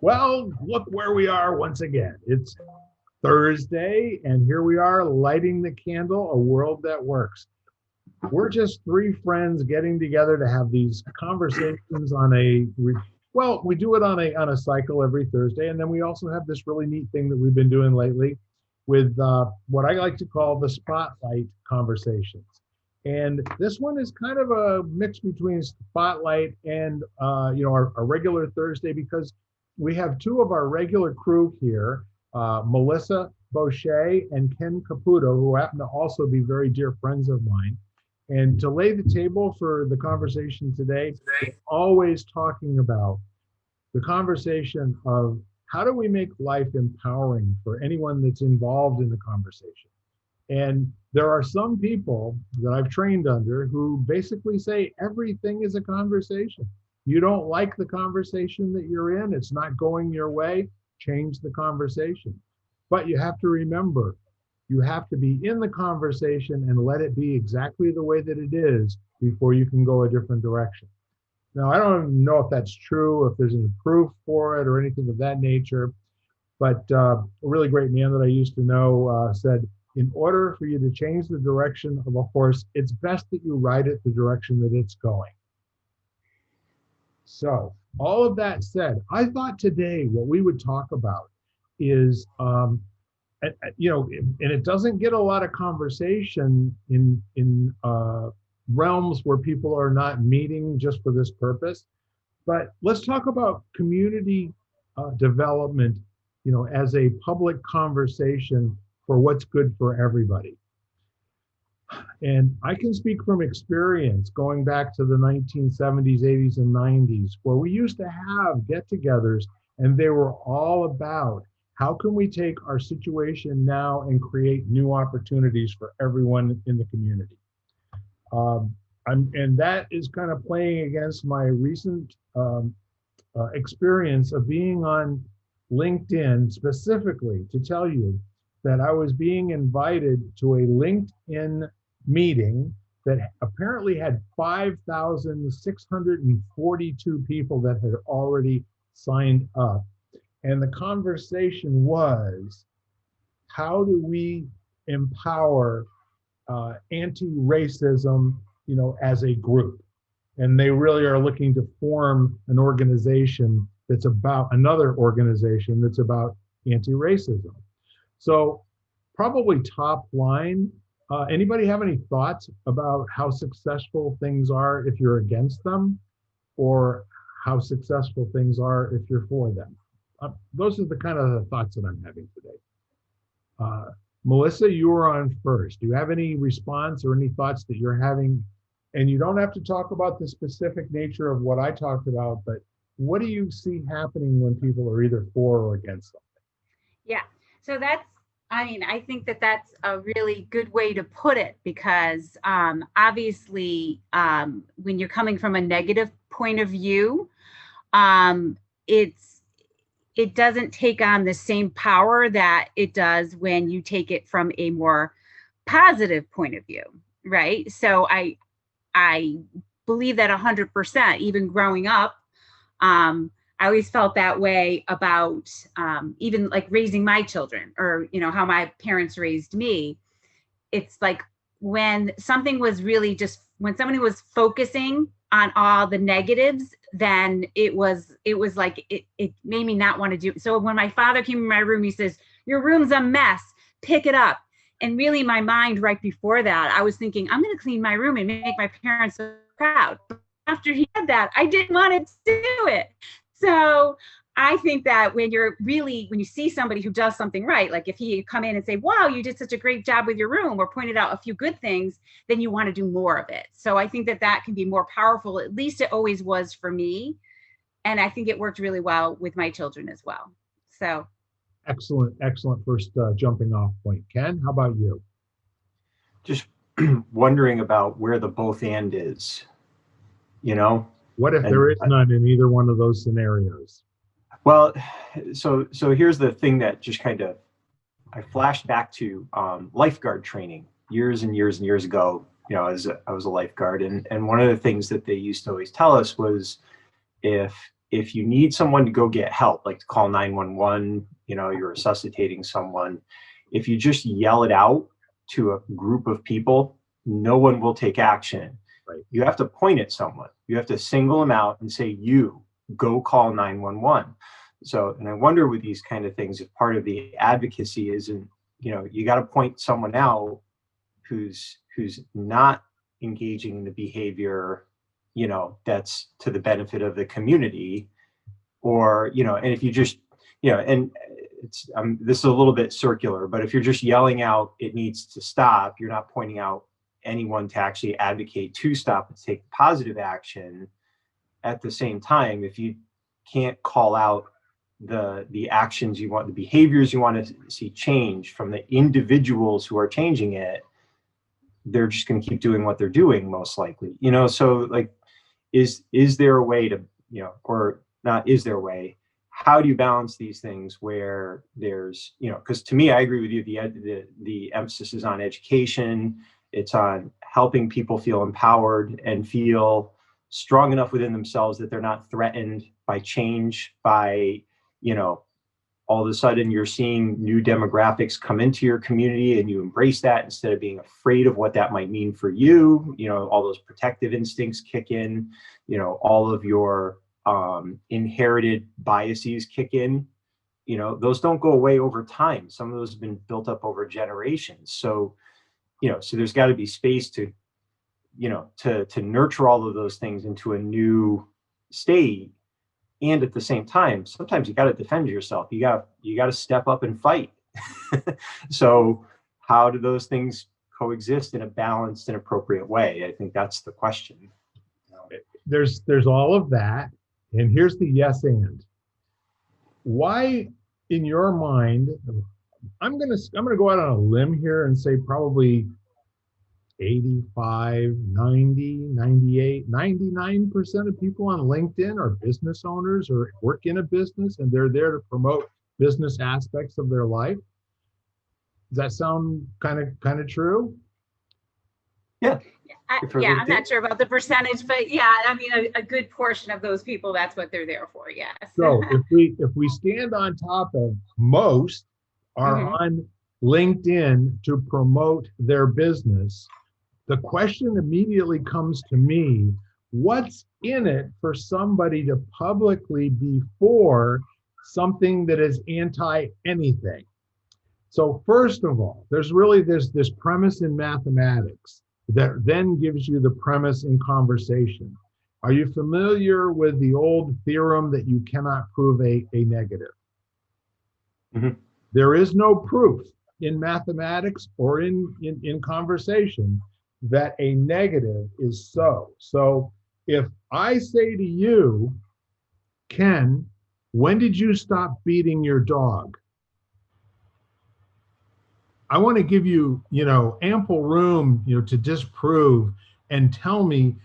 Well, look where we are once again. It's Thursday, and here we are lighting the candle, a world that works. We're just three friends getting together to have these conversations on well, we do it on a cycle every Thursday, and then we also have this really neat thing that we've been doing lately with what I like to call the spotlight conversations. And this one is kind of a mix between spotlight and our regular Thursday, because we have two of our regular crew here, Melissa Boucher and Ken Caputo, who happen to also be very dear friends of mine. And to lay the table for the conversation today, we're always talking about the conversation of how do we make life empowering for anyone that's involved in the conversation. And there are some people that I've trained under who basically say everything is a conversation. You don't like the conversation that you're in, it's not going your way, change the conversation. But you have to remember, you have to be in the conversation and let it be exactly the way that it is before you can go a different direction. Now, I don't know if that's true, if there's any proof for it or anything of that nature, but a really great man that I used to know said, in order for you to change the direction of a horse, it's best that you ride it the direction that it's going. So, all of that said, I thought today what we would talk about is, and it doesn't get a lot of conversation in realms where people are not meeting just for this purpose. But let's talk about community development, as a public conversation for what's good for everybody. And I can speak from experience going back to the 1970s, 80s, and 90s, where we used to have get-togethers, and they were all about how can we take our situation now and create new opportunities for everyone in the community. And that is kind of playing against my recent experience of being on LinkedIn specifically to tell you that I was being invited to a LinkedIn meeting that apparently had 5,642 people that had already signed up. And the conversation was, how do we empower anti-racism, as a group? And they really are looking to form an organization that's about another organization that's about anti-racism. So probably top line, anybody have any thoughts about how successful things are if you're against them, or how successful things are if you're for them? Those are the kind of the thoughts that I'm having today. Melissa, you are on first. Do you have any response or any thoughts that you're having? And you don't have to talk about the specific nature of what I talked about, but what do you see happening when people are either for or against something? Yeah, so I think that that's a really good way to put it, because obviously when you're coming from a negative point of view, it doesn't take on the same power that it does when you take it from a more positive point of view, right? So I believe that 100%. Even growing up, I always felt that way about even like raising my children, or how my parents raised me. It's like when something was really when somebody was focusing on all the negatives, then it was like it made me not want to do it. So when my father came in my room, he says, "Your room's a mess, pick it up." And really in my mind right before that, I was thinking, I'm going to clean my room and make my parents so proud. After he said that, I didn't want to do it. So I think that when you see somebody who does something right, like if he come in and say, "Wow, you did such a great job with your room," or pointed out a few good things, then you want to do more of it. So I think that can be more powerful. At least it always was for me. And I think it worked really well with my children as well. So. Excellent first jumping off point. Ken, how about you? Just wondering about where the both and is, What if there is none in either one of those scenarios? Well, so here's the thing that just I flashed back to lifeguard training years and years and years ago. As I was a lifeguard, and one of the things that they used to always tell us was, if if you need someone to go get help, like to call 911, you're resuscitating someone, if you just yell it out to a group of people, no one will take action. Right. You have to point at someone. You have to single them out and say, you go call 911. So, and I wonder with these kind of things, if part of the advocacy isn't, you got to point someone out who's not engaging in the behavior, that's to the benefit of the community, or, and if you just, and it's, this is a little bit circular, but if you're just yelling out, it needs to stop, you're not pointing out anyone to actually advocate to stop and take positive action. At the same time, if you can't call out the actions you want, the behaviors you want to see change from the individuals who are changing it, they're just going to keep doing what they're doing, most likely. So like, is there a way to, or not, is there a way? How do you balance these things where there's, because to me, I agree with you, the emphasis is on education. It's on helping people feel empowered and feel strong enough within themselves that they're not threatened by change, by, all of a sudden you're seeing new demographics come into your community and you embrace that instead of being afraid of what that might mean for you. All those protective instincts kick in, all of your inherited biases kick in. Those don't go away over time. Some of those have been built up over generations. So, so there's got to be space to, to nurture all of those things into a new state. And at the same time, sometimes you got to defend yourself. You got to step up and fight. So how do those things coexist in a balanced and appropriate way? I think that's the question. There's all of that. And here's the yes and. Why, in your mind, I'm gonna go out on a limb here and say probably 85, 90, 98, 99% of people on LinkedIn are business owners or work in a business, and they're there to promote business aspects of their life. Does that sound kind of true? Yeah. I'm not sure about the percentage, but yeah, I mean, a good portion of those people, that's what they're there for. Yes. So if we stand on top of most are on LinkedIn to promote their business, the question immediately comes to me, what's in it for somebody to publicly be for something that is anti anything? So first of all, there's this premise in mathematics that then gives you the premise in conversation. Are you familiar with the old theorem that you cannot prove a negative? Mm-hmm. There is no proof in mathematics or in conversation that a negative is so. So if I say to you, Ken, when did you stop beating your dog? I want to give you, ample room, to disprove and tell me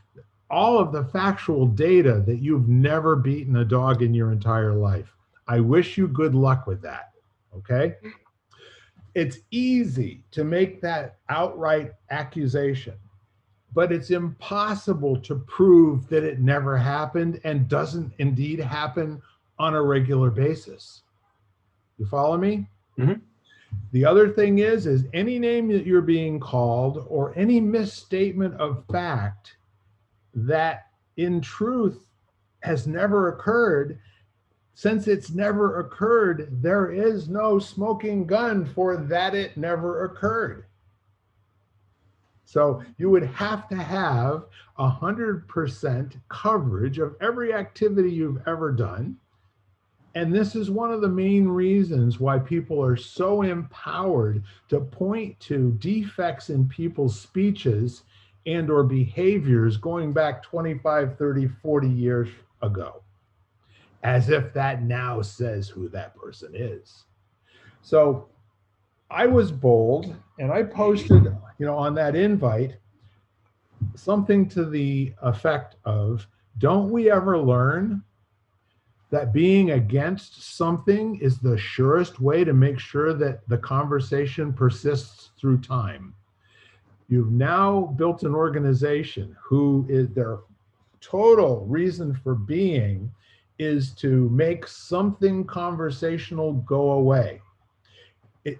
all of the factual data that you've never beaten a dog in your entire life. I wish you good luck with that. Okay? It's easy to make that outright accusation, but it's impossible to prove that it never happened and doesn't indeed happen on a regular basis. You follow me? Mm-hmm. The other thing is any name that you're being called or any misstatement of fact that in truth has never occurred, since it's never occurred, there is no smoking gun for that it never occurred. So you would have to have 100% coverage of every activity you've ever done. And this is one of the main reasons why people are so empowered to point to defects in people's speeches and or behaviors going back 25, 30, 40 years ago, as if that now says who that person is. So I was bold and I posted, on that invite, something to the effect of, don't we ever learn that being against something is the surest way to make sure that the conversation persists through time? You've now built an organization who is their total reason for being is to make something conversational go away.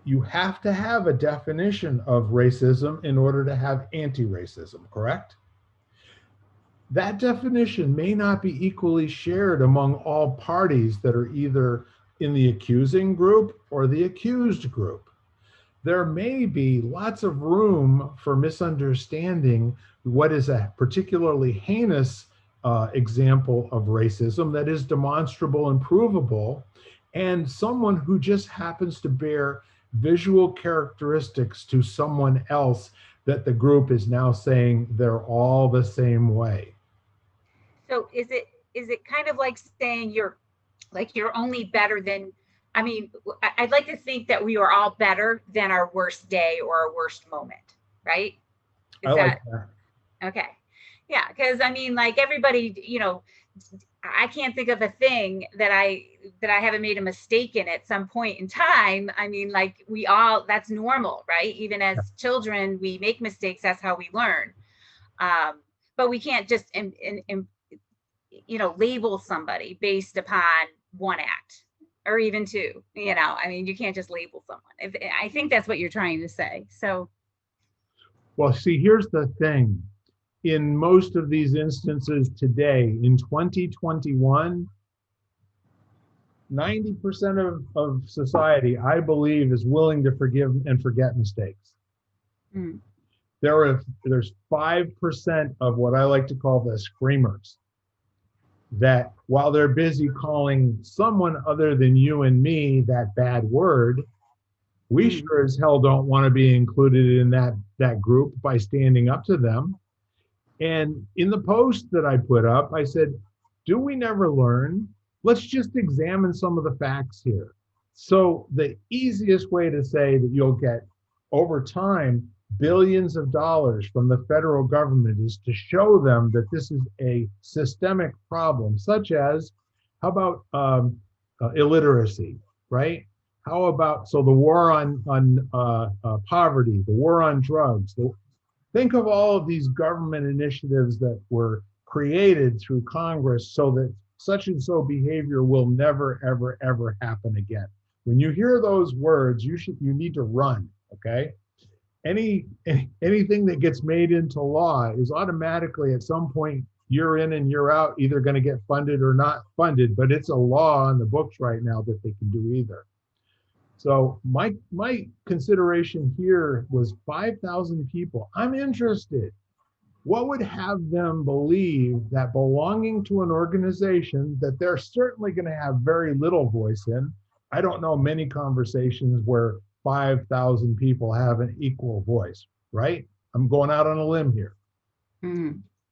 You have to have a definition of racism in order to have anti-racism, correct? That definition may not be equally shared among all parties that are either in the accusing group or the accused group. There may be lots of room for misunderstanding what is a particularly heinous example of racism that is demonstrable and provable, and someone who just happens to bear visual characteristics to someone else that the group is now saying they're all the same way. So is it kind of like saying you're only better than, I mean, I'd like to think that we are all better than our worst day or our worst moment, right? I like that. Okay? Yeah, because I mean, like everybody, I can't think of a thing that I haven't made a mistake in at some point in time. I mean, like that's normal, right? Even as children, we make mistakes. That's how we learn. But we can't just label somebody based upon one act or even two. I mean, you can't just label someone. I think that's what you're trying to say. So, well, see, here's the thing. In most of these instances today, in 2021, 90% of society, I believe, is willing to forgive and forget mistakes. There's 5% of what I like to call the screamers that while they're busy calling someone other than you and me that bad word, we sure as hell don't want to be included in that group by standing up to them. And in the post that I put up, I said, do we never learn? Let's just examine some of the facts here. So the easiest way to say that you'll get over time billions of dollars from the federal government is to show them that this is a systemic problem, such as, how about illiteracy, right? How about, so the war on poverty, the war on drugs. Think of all of these government initiatives that were created through Congress so that such and so behavior will never, ever, ever happen again. When you hear those words, you need to run, okay? Anything that gets made into law is automatically at some point year in and year out either going to get funded or not funded, but it's a law on the books right now that they can do either. So my consideration here was 5,000 people. I'm interested. What would have them believe that belonging to an organization that they're certainly going to have very little voice in? I don't know many conversations where 5,000 people have an equal voice, right? I'm going out on a limb here.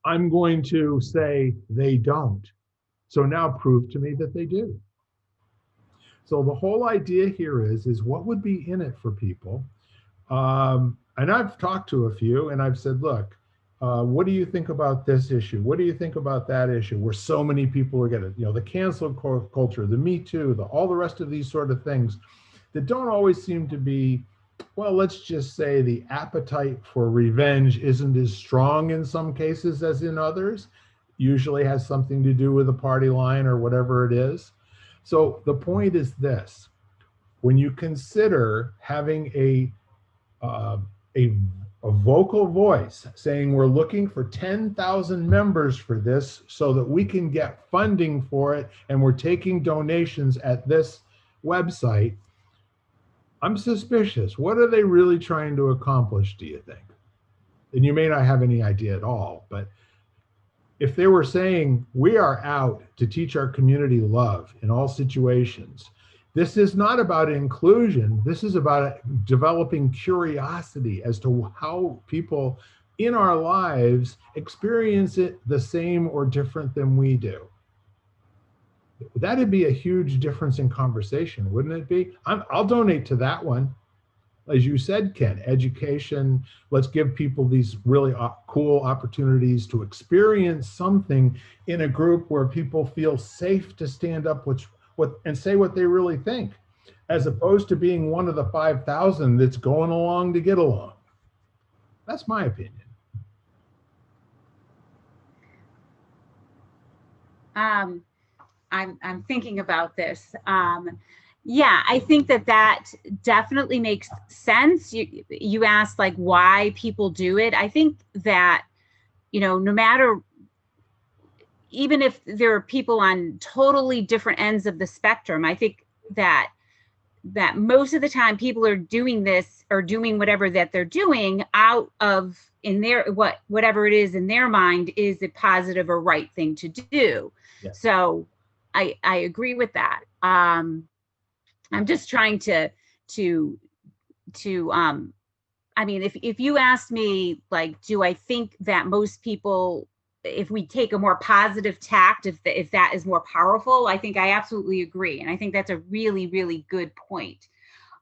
I'm going to say they don't. So now prove to me that they do. So the whole idea here is what would be in it for people? And I've talked to a few and I've said, look, what do you think about this issue? What do you think about that issue? Where so many people are getting, the cancel culture, the Me Too, all the rest of these sort of things that don't always seem to be, well, let's just say the appetite for revenge isn't as strong in some cases as in others. Usually has something to do with the party line or whatever it is. So the point is this: when you consider having a vocal voice saying we're looking for 10,000 members for this so that we can get funding for it and we're taking donations at this website, I'm suspicious. What are they really trying to accomplish, do you think? And you may not have any idea at all, but if they were saying we are out to teach our community love in all situations, this is not about inclusion. This is about developing curiosity as to how people in our lives experience it the same or different than we do. That'd be a huge difference in conversation, wouldn't it be? I'll donate to that one. As you said, Ken, education, let's give people these really cool opportunities to experience something in a group where people feel safe to stand up and say what they really think, as opposed to being one of the 5,000 that's going along to get along. That's my opinion. I'm thinking about this. Yeah, I think that definitely makes sense. You asked like why people do it. I think that, no matter, even if there are people on totally different ends of the spectrum, I think that most of the time people are doing this or doing whatever that they're doing out of, in their, whatever it is in their mind is a positive or right thing to do. Yeah. So I agree with that. I'm just trying to I mean, if you asked me, like, do I think that most people, if we take a more positive tact, if that is more powerful, I think I absolutely agree. And I think that's a really, really good point.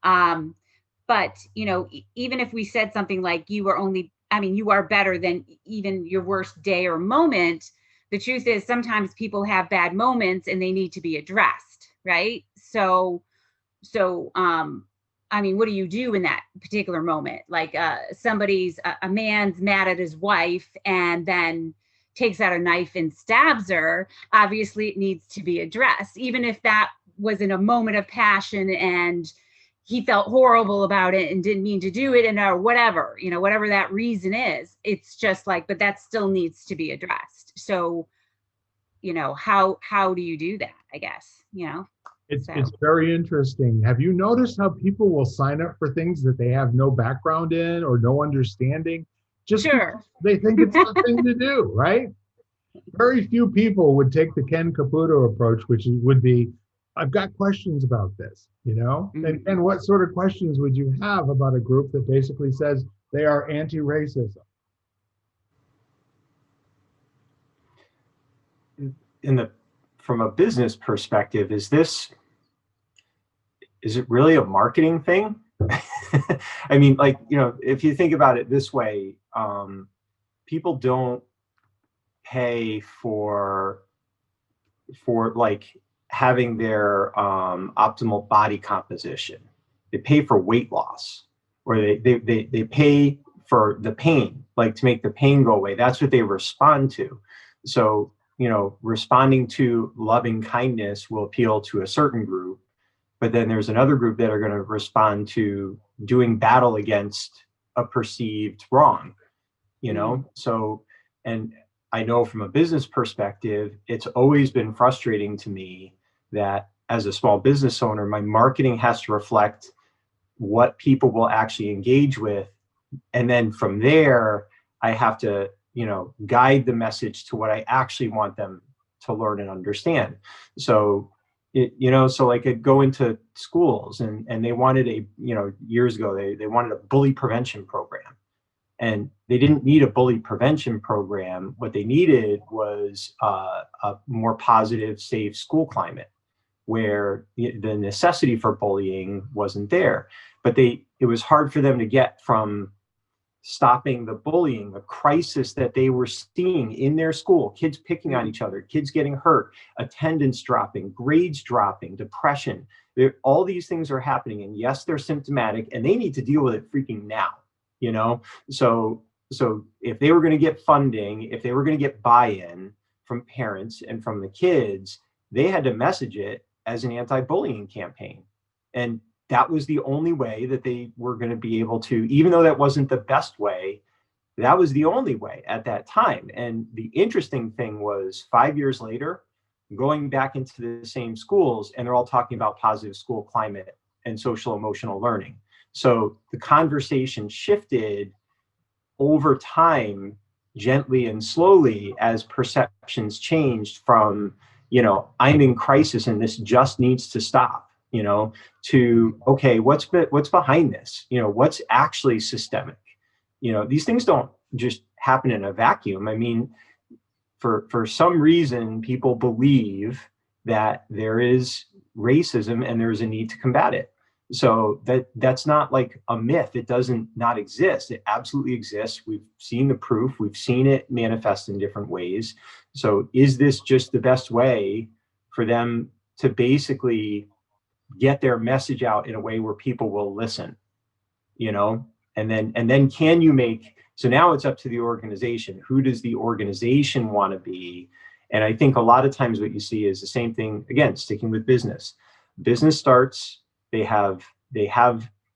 But, even if we said something like you are better than even your worst day or moment, the truth is sometimes people have bad moments and they need to be addressed, right? So I mean, what do you do in that particular moment? Like a man's mad at his wife and then takes out a knife and stabs her. Obviously it needs to be addressed, even if that was in a moment of passion and he felt horrible about it and didn't mean to do it, and or whatever, whatever that reason is. It's just like, but that still needs to be addressed. So how do you do that, I guess. It's very interesting. Have you noticed how people will sign up for things that they have no background in or no understanding, just Sure. they think it's the thing to do, right? Very few people would take the Ken Caputo approach, would be, I've got questions about this, Mm-hmm. And what sort of questions would you have about a group that basically says they are anti-racism? From a business perspective, is it really a marketing thing? I mean, like, if you think about it this way, people don't pay for like having their optimal body composition. They pay for weight loss, or they pay for the pain, like to make the pain go away. That's what they respond to. So, responding to loving kindness will appeal to a certain group, but then there's another group that are going to respond to doing battle against a perceived wrong, So, and I know from a business perspective, it's always been frustrating to me that as a small business owner, my marketing has to reflect what people will actually engage with. And then from there, I have to, guide the message to what I actually want them to learn and understand. So, so like I'd go into schools and they wanted years ago, they wanted a bully prevention program. And they didn't need a bully prevention program. What they needed was a more positive, safe school climate where the necessity for bullying wasn't there. But it was hard for them to get from stopping the bullying, the crisis that they were seeing in their school, kids picking on each other, kids getting hurt, attendance dropping, grades dropping, depression. All these things are happening. And yes, they're symptomatic and they need to deal with it freaking now. So if they were going to get funding, if they were going to get buy-in from parents and from the kids, they had to message it as an anti-bullying campaign. And that was the only way that they were going to be able to, even though that wasn't the best way, that was the only way at that time. And the interesting thing was 5 years later, going back into the same schools, and they're all talking about positive school climate and social emotional learning. So the conversation shifted over time, gently and slowly, as perceptions changed from, I'm in crisis and this just needs to stop, to, okay, what's behind this? What's actually systemic? These things don't just happen in a vacuum. I mean, for some reason, people believe that there is racism and there's a need to combat it. So that's not like a myth. It doesn't not exist. It absolutely exists. We've seen the proof. We've seen it manifest in different ways. So is this just the best way for them to basically get their message out in a way where people will listen, and then can you make, so now it's up to the organization. Who does the organization want to be? And I think a lot of times what you see is the same thing, again, sticking with business. Business starts, they have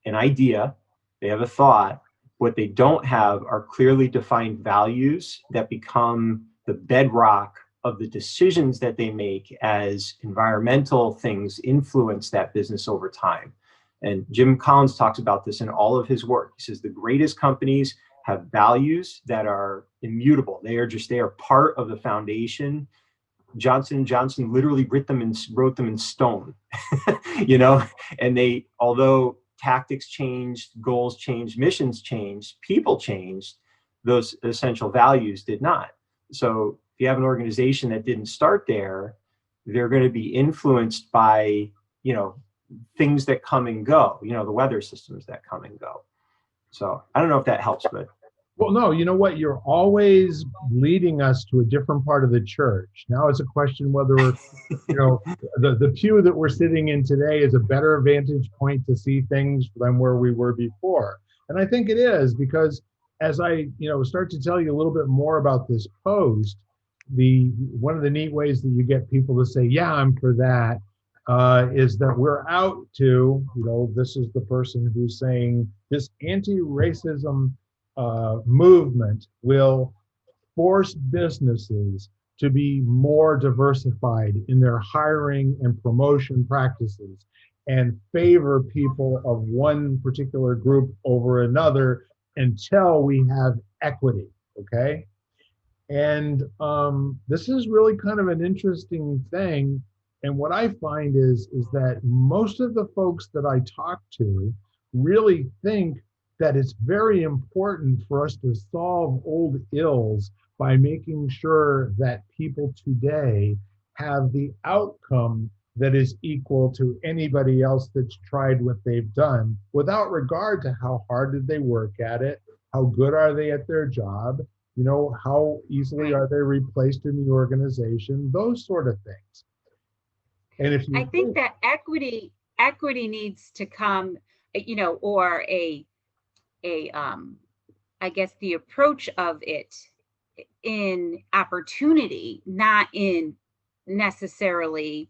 an idea, they have a thought. What they don't have are clearly defined values that become the bedrock of the decisions that they make as environmental things influence that business over time. And Jim Collins talks about this in all of his work. He says the greatest companies have values that are immutable. They are part of the foundation. Johnson & Johnson literally wrote them in stone, and although tactics changed, goals changed, missions changed, people changed, those essential values did not. So if you have an organization that didn't start there, they're going to be influenced by, things that come and go, the weather systems that come and go. So I don't know if that helps, but. Well, no, you know what? You're always leading us to a different part of the church. Now it's a question whether, the pew that we're sitting in today is a better vantage point to see things than where we were before. And I think it is, because as I, start to tell you a little bit more about this post, one of the neat ways that you get people to say, yeah, I'm for that, is that we're out to, this is the person who's saying this anti-racism movement will force businesses to be more diversified in their hiring and promotion practices and favor people of one particular group over another until we have equity, okay? And this is really kind of an interesting thing. And what I find is that most of the folks that I talk to really think that it's very important for us to solve old ills by making sure that people today have the outcome that is equal to anybody else that's tried what they've done, without regard to how hard did they work at it, how good are they at their job, how easily are they replaced in the organization, those sort of things. And if you I think that equity needs to come, or I guess the approach of it in opportunity, not in necessarily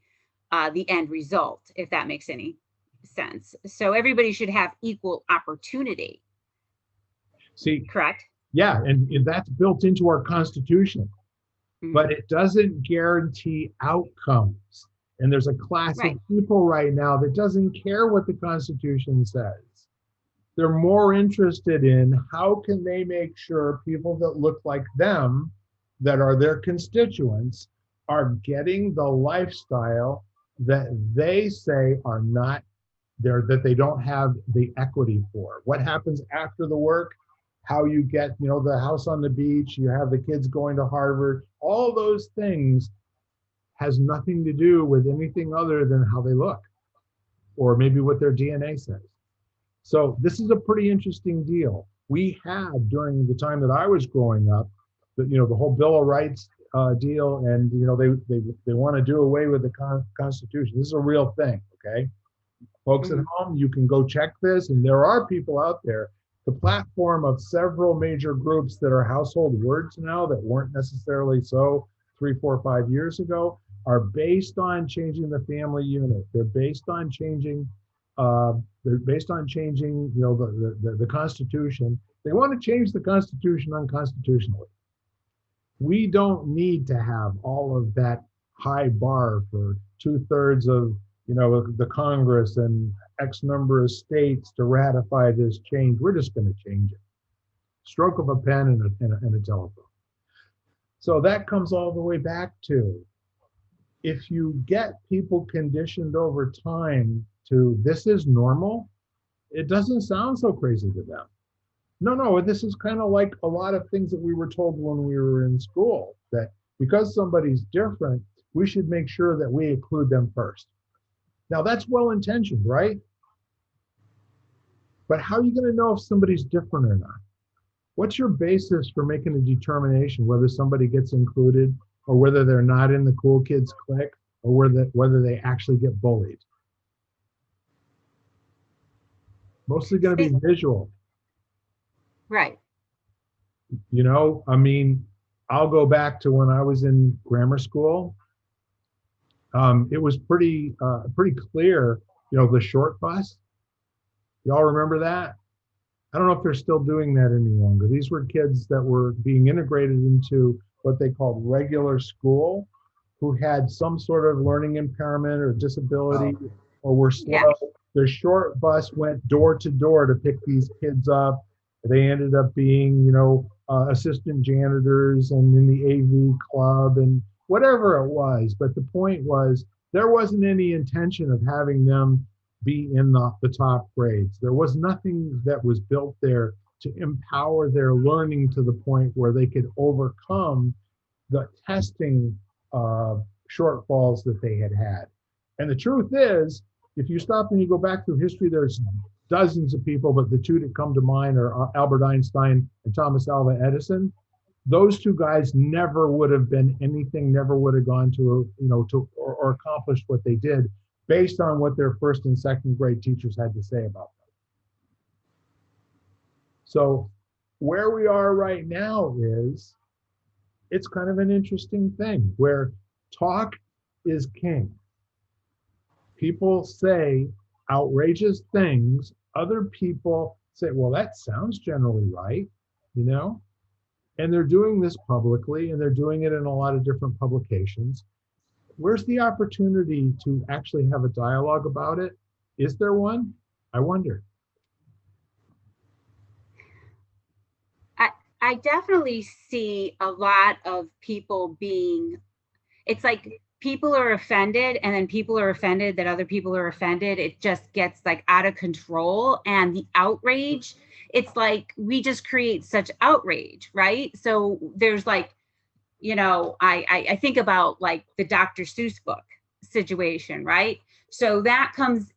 the end result, if that makes any sense. So everybody should have equal opportunity. See, correct? Yeah, and that's built into our Constitution, but it doesn't guarantee outcomes. And there's a class of people right now that doesn't care what the Constitution says. They're more interested in how can they make sure people that look like them, that are their constituents, are getting the lifestyle that they say are not there, that they don't have the equity for. What happens after the work, how you get, the house on the beach, you have the kids going to Harvard, all those things has nothing to do with anything other than how they look, or maybe what their DNA says. So this is a pretty interesting deal. We had, during the time that I was growing up, the whole Bill of Rights deal, and they want to do away with the Constitution. This is a real thing, okay? Folks at home, you can go check this, and there are people out there. The platform of several major groups that are household words now that weren't necessarily so 3, 4, 5 years ago are based on changing the family unit. They're based on changing. The Constitution. They want to change the Constitution unconstitutionally. We don't need to have all of that high bar for 2/3 of the Congress and X number of states to ratify this change. We're just going to change it. Stroke of a pen and a telephone. So that comes all the way back to, if you get people conditioned over time to this is normal, it doesn't sound so crazy to them. No, this is kind of like a lot of things that we were told when we were in school, that because somebody's different, we should make sure that we include them first. Now that's well-intentioned, right? But how are you going to know if somebody's different or not? What's your basis for making a determination whether somebody gets included or whether they're not in the cool kids clique, or whether they actually get bullied? Mostly going to be visual. Right. I mean, I'll go back to when I was in grammar school. It was pretty clear, the short bus. Y'all remember that? I don't know if they're still doing that any longer. These were kids that were being integrated into what they called regular school, who had some sort of learning impairment or disability, or were slow. Yeah. The short bus went door to door to pick these kids up. They ended up being, assistant janitors and in the AV club and whatever it was. But the point was, there wasn't any intention of having them be in the top grades. There was nothing that was built there to empower their learning to the point where they could overcome the testing shortfalls that they had had. And the truth is, if you stop and you go back through history, there's dozens of people, but the two that come to mind are Albert Einstein and Thomas Alva Edison. Those two guys never would have been anything, never would have gone to, or accomplished what they did based on what their first and second grade teachers had to say about them. So where we are right now is, it's kind of an interesting thing where talk is king. People say outrageous things. Other people say, well, that sounds generally right, and they're doing this publicly, and they're doing it in a lot of different publications. Where's the opportunity to actually have a dialogue about it? Is there one? I wonder. I definitely see a lot of people it's like people are offended, and then people are offended that other people are offended. It just gets like out of control. And the outrage, it's like we just create such outrage, right? So there's like, I think about like the Dr. Seuss book situation, right? So that comes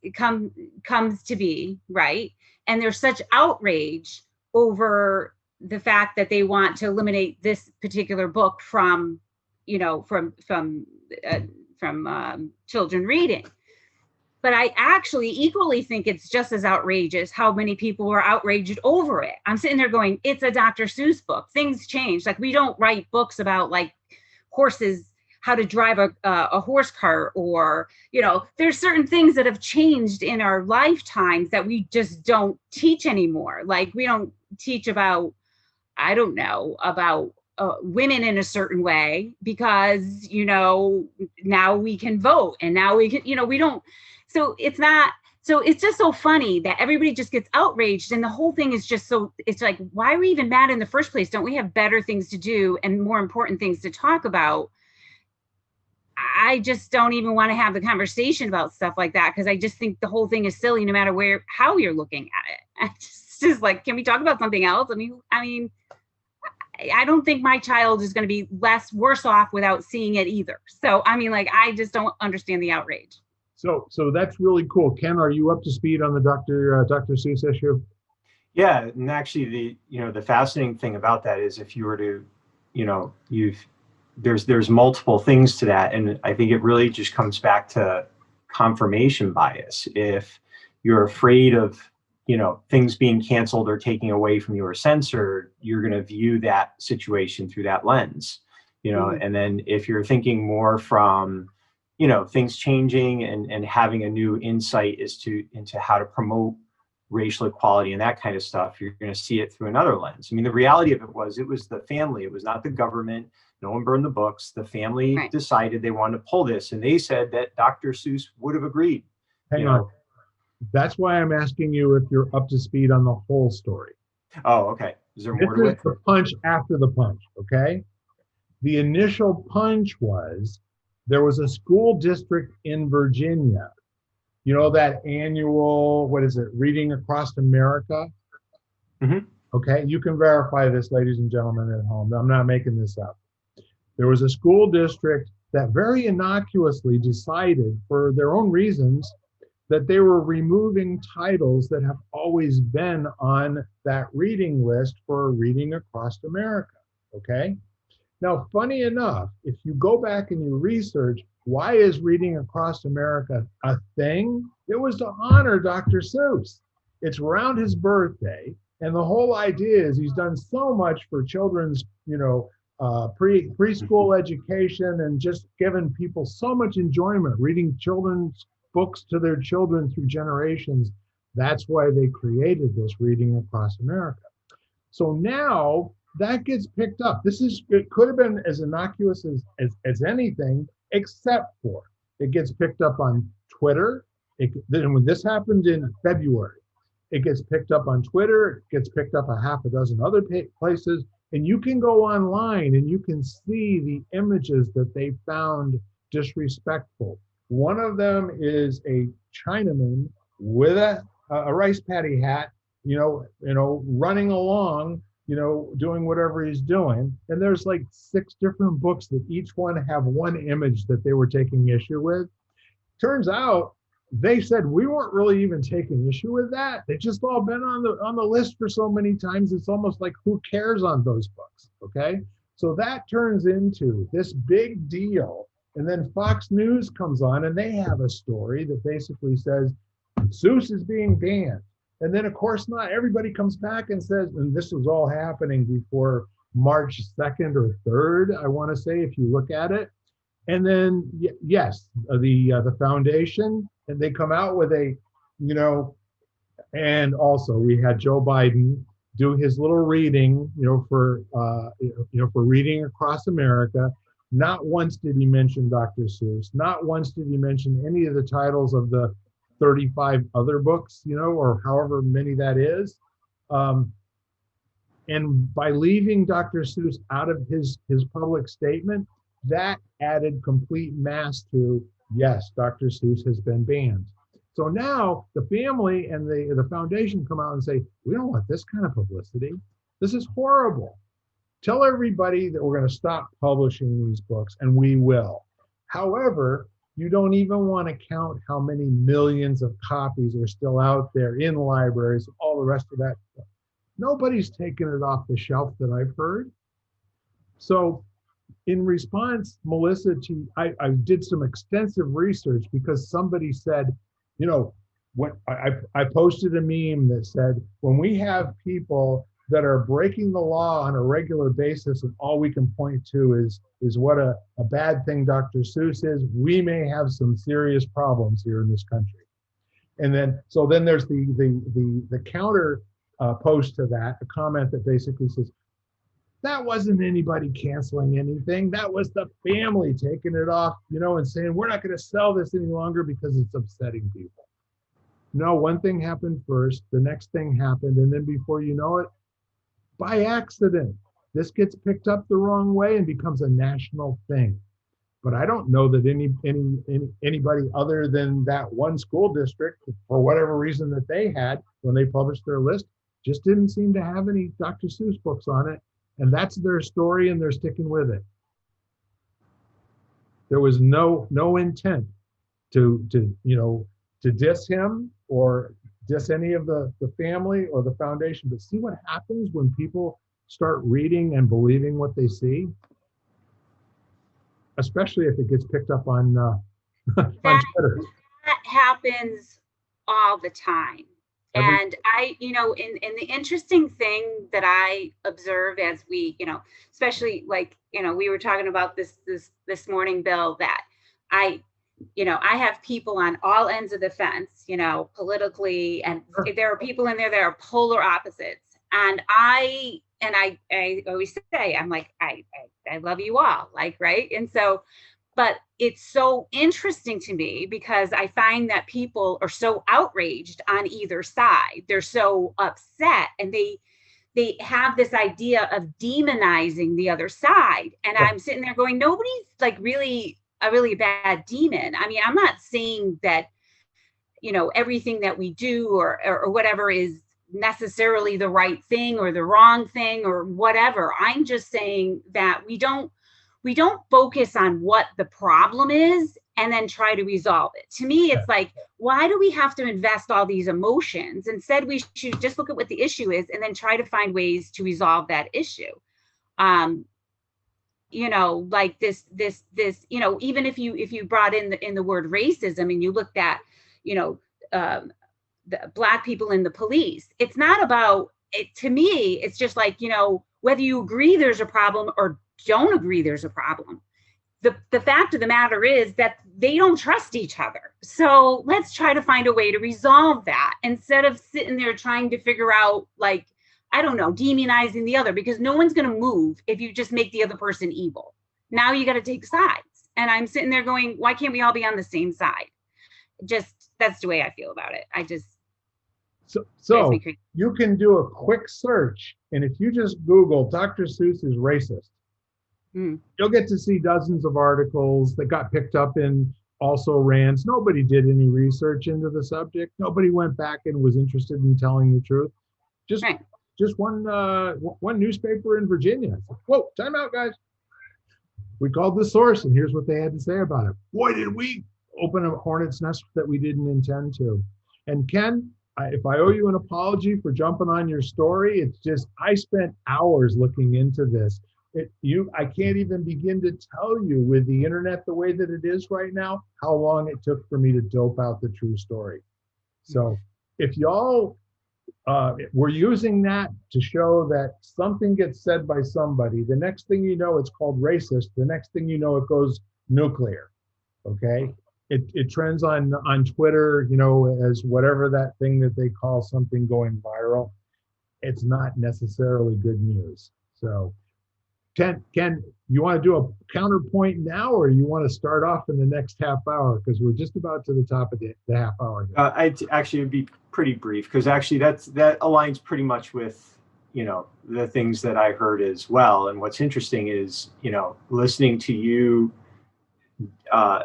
to be, right? And there's such outrage over the fact that they want to eliminate this particular book from children reading. But I actually equally think it's just as outrageous how many people were outraged over it. I'm sitting there going, it's a Dr. Seuss book. Things change. Like, we don't write books about like horses, how to drive a horse cart, or, there's certain things that have changed in our lifetimes that we just don't teach anymore. Like, we don't teach about, I don't know, about women in a certain way because, now we can vote, and now we can, we don't. So it's just so funny that everybody just gets outraged, and the whole thing is just it's like, why are we even mad in the first place? Don't we have better things to do and more important things to talk about? I just don't even want to have the conversation about stuff like that, because I just think the whole thing is silly no matter how you're looking at it. It's just like, can we talk about something else? I mean, I don't think my child is going to be worse off without seeing it either. So, I just don't understand the outrage. So that's really cool. Ken, are you up to speed on the Dr. Seuss issue? Yeah, and actually, the fascinating thing about that is, if you were to, there's multiple things to that, and I think it really just comes back to confirmation bias. If you're afraid of, things being canceled or taking away from you or censored, you're going to view that situation through that lens, Mm-hmm. And then if you're thinking more from, things changing and having a new insight into how to promote racial equality and that kind of stuff, you're going to see it through another lens. The reality of it was the family. It was not the government. No one burned the books. The family Right. decided they wanted to pull this, and they said that Dr. Seuss would have agreed. Hang on. That's why I'm asking you if you're up to speed on the whole story. Oh, okay. Is there more to This it? is the punch after the punch, okay? The initial punch was, there was a school district in Virginia, that annual, Reading Across America? Mm-hmm. Okay, you can verify this, ladies and gentlemen at home. I'm not making this up. There was a school district that very innocuously decided, for their own reasons, that they were removing titles that have always been on that reading list for Reading Across America, okay? Now, funny enough, if you go back and you research, why is Reading Across America a thing? It was to honor Dr. Seuss. It's around his birthday, and the whole idea is he's done so much for children's, preschool education, and just giving people so much enjoyment reading children's books to their children through generations. That's why they created this Reading Across America. So now that gets picked up. It could have been as innocuous as anything, except for it gets picked up on Twitter. Then when this happened in February, it gets picked up on Twitter, it gets picked up a half a dozen other places, and you can go online and you can see the images that they found disrespectful. One of them is a Chinaman with a rice paddy hat, running along, doing whatever he's doing. And there's like 6 different books that each one have one image that they were taking issue with. Turns out they said we weren't really even taking issue with that. They've just all been on the list for so many times. It's almost like, who cares on those books? Okay. So that turns into this big deal. And then Fox News comes on and they have a story that basically says Seuss is being banned. And then, of course, not everybody comes back and says, and this was all happening before March 2nd or 3rd, I want to say, if you look at it. And then, yes, the foundation, and they come out with and also we had Joe Biden do his little reading, for Reading Across America. Not once did he mention Dr. Seuss. Not once did he mention any of the titles of the 35 other books, or however many that is. And by leaving Dr. Seuss out of his public statement, that added complete mass to, yes, Dr. Seuss has been banned. So now the family and the foundation come out and say, we don't want this kind of publicity. This is horrible. Tell everybody that we're going to stop publishing these books, and we will. However, you don't even want to count how many millions of copies are still out there in libraries, all the rest of that stuff. Nobody's taken it off the shelf that I've heard. So in response, Melissa, I did some extensive research because somebody said, what I posted a meme that said, when we have people that are breaking the law on a regular basis and all we can point to is what a bad thing Dr. Seuss is, we may have some serious problems here in this country. And then there's the counter post to that, a comment that basically says, that wasn't anybody canceling anything. That was the family taking it off, and saying, we're not going to sell this any longer because it's upsetting people. No, one thing happened first, the next thing happened, and then before you know it, by accident, this gets picked up the wrong way and becomes a national thing. But I don't know that anybody other than that one school district, for whatever reason that they had when they published their list, just didn't seem to have any Dr. Seuss books on it. And that's their story, and they're sticking with it. There was no intent to diss him or diss any of the family or the foundation. But see what happens when people start reading and believing what they see, especially if it gets picked up on on Twitter. That happens all the time. And I, and the interesting thing that I observe as we, especially like, we were talking about this morning, Bill, that I have people on all ends of the fence, politically, and there are people in there that are polar opposites. And I always say, I'm like, I love you all, like, right. And so, but it's so interesting to me because I find that people are so outraged on either side. They're so upset, and they have this idea of demonizing the other side. And I'm sitting there going, nobody's like really a really bad demon. I mean, I'm not saying that, everything that we do or whatever is necessarily the right thing or the wrong thing or whatever. I'm just saying that we don't focus on what the problem is and then try to resolve it. To me, it's like, why do we have to invest all these emotions? Instead, we should just look at what the issue is and then try to find ways to resolve that issue. Like this, even if you brought in the word racism and you looked at, the Black people in the police, it's not about it. To me, it's just like, whether you agree there's a problem or don't agree there's a problem. The fact of the matter is that they don't trust each other. So let's try to find a way to resolve that instead of sitting there trying to figure out, like, I don't know, demonizing the other, because no one's going to move if you just make the other person evil. Now you got to take sides. And I'm sitting there going, why can't we all be on the same side? Just, that's the way I feel about it. So you can do a quick search, and if you just Google Dr. Seuss is racist, you'll get to see dozens of articles that got picked up in also rants. Nobody did any research into the subject. Nobody went back and was interested in telling the truth. Just one newspaper in Virginia. Whoa, time out, guys. We called the source, and here's what they had to say about it. Boy, did we open a hornet's nest that we didn't intend to. And Ken, if I owe you an apology for jumping on your story, it's just I spent hours looking into this. I can't even begin to tell you, with the internet the way that it is right now, how long it took for me to dope out the true story. So if y'all were using that to show that something gets said by somebody, the next thing you know, it's called racist. The next thing you know, it goes nuclear. Okay. It trends on Twitter, as whatever that thing that they call something going viral. It's not necessarily good news. So Ken, you want to do a counterpoint now, or you want to start off in the next half hour? Because we're just about to the top of the half hour here. It'd be pretty brief, because actually that aligns pretty much with, the things that I heard as well. And what's interesting is, listening to you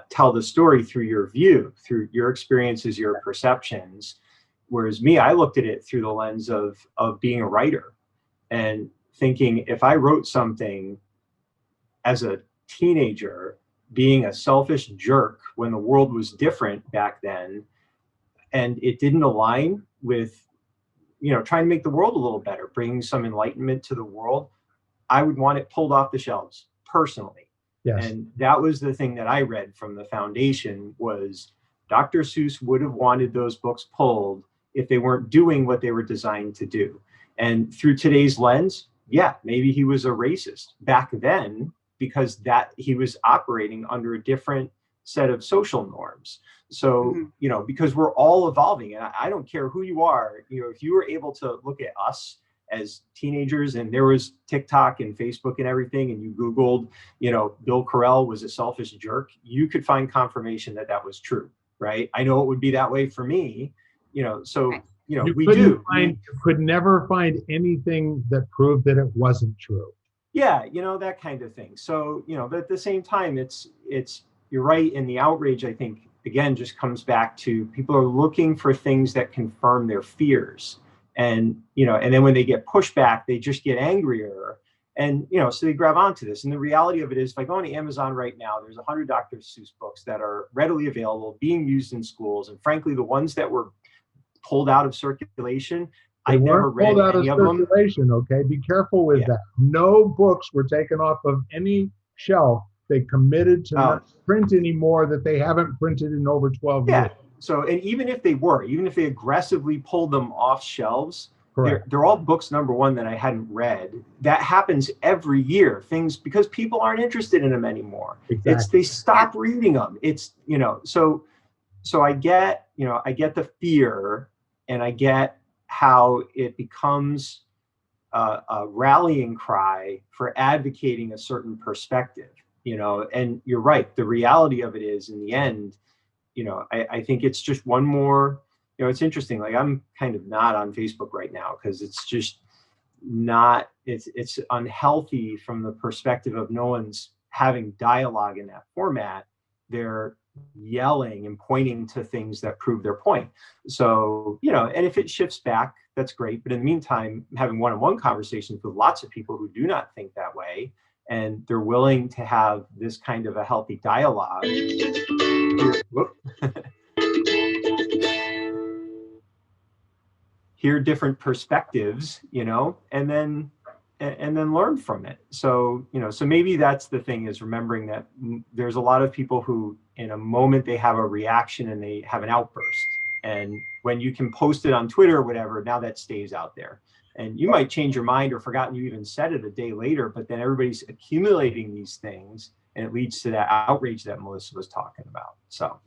tell the story through your view, through your experiences, your perceptions. Whereas me, I looked at it through the lens of being a writer and thinking, if I wrote something as a teenager, being a selfish jerk when the world was different back then, and it didn't align with, trying to make the world a little better, bringing some enlightenment to the world, I would want it pulled off the shelves personally. Yes. And that was the thing that I read from the foundation, was Dr. Seuss would have wanted those books pulled if they weren't doing what they were designed to do. And through today's lens, yeah, maybe he was a racist back then, because that he was operating under a different set of social norms. So, because we're all evolving, and I don't care who you are, if you were able to look at us as teenagers and there was TikTok and Facebook and everything, and you Googled, Bill Carell was a selfish jerk, you could find confirmation that that was true, right? I know it would be that way for me, so, you could never find anything that proved that it wasn't true. Yeah, that kind of thing. So, but at the same time, it's you're right. And the outrage, I think, again, just comes back to people are looking for things that confirm their fears. And, and then when they get pushback, they just get angrier. And, so they grab onto this. And the reality of it is, if I go on Amazon right now, there's 100 Dr. Seuss books that are readily available, being used in schools. And frankly, the ones that were pulled out of circulation, I never read any of them. Okay, be careful with that. No books were taken off of any shelf. They committed to not print anymore that they haven't printed in over 12 years. So, and even if they aggressively pulled them off shelves, Correct. They're all books, number one, that I hadn't read. That happens every year. Things, because people aren't interested in them anymore. Exactly. They stop reading them. It's, so I get the fear, and I get how it becomes a rallying cry for advocating a certain perspective, and you're right. The reality of it is, in the end, I think it's just one more, it's interesting. Like, I'm kind of not on Facebook right now because it's just not, it's unhealthy from the perspective of no one's having dialogue in that format. They're yelling and pointing to things that prove their point. So, and if it shifts back, that's great. But in the meantime, having one-on-one conversations with lots of people who do not think that way, and they're willing to have this kind of a healthy dialogue. Hear different perspectives, and then learn from it. So, so maybe that's the thing, is remembering that there's a lot of people who, in a moment, they have a reaction and they have an outburst. And when you can post it on Twitter or whatever, now that stays out there. And you might change your mind or forgotten you even said it a day later, but then everybody's accumulating these things and it leads to that outrage that Melissa was talking about. So.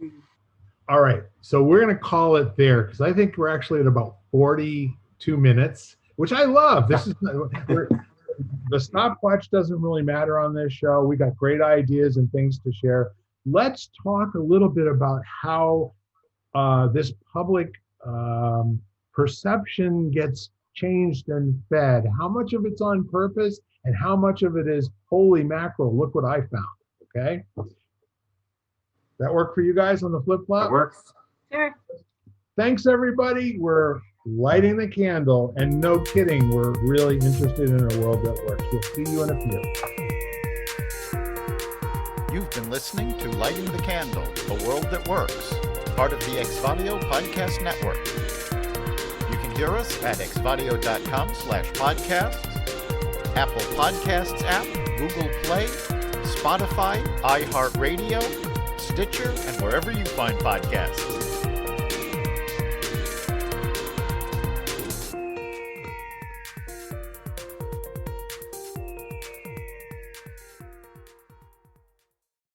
All right. So we're going to call it there because I think we're actually at about 42 minutes, which I love. This is the stopwatch doesn't really matter on this show. We got great ideas and things to share. Let's talk a little bit about how this public perception gets changed and fed. How much of it's on purpose and how much of it is holy mackerel, look what I found. Okay. That work for you guys on the flip-flop? That works. Sure. Thanks, everybody. We're lighting the candle, and no kidding, we're really interested in a world that works. We'll see you in a few. You've been listening to Lighting the Candle, a world that works, part of the Exvadio Podcast Network. You can hear us at exvadio.com/podcasts, Apple Podcasts app, Google Play, Spotify, iHeartRadio, Stitcher, and wherever you find podcasts.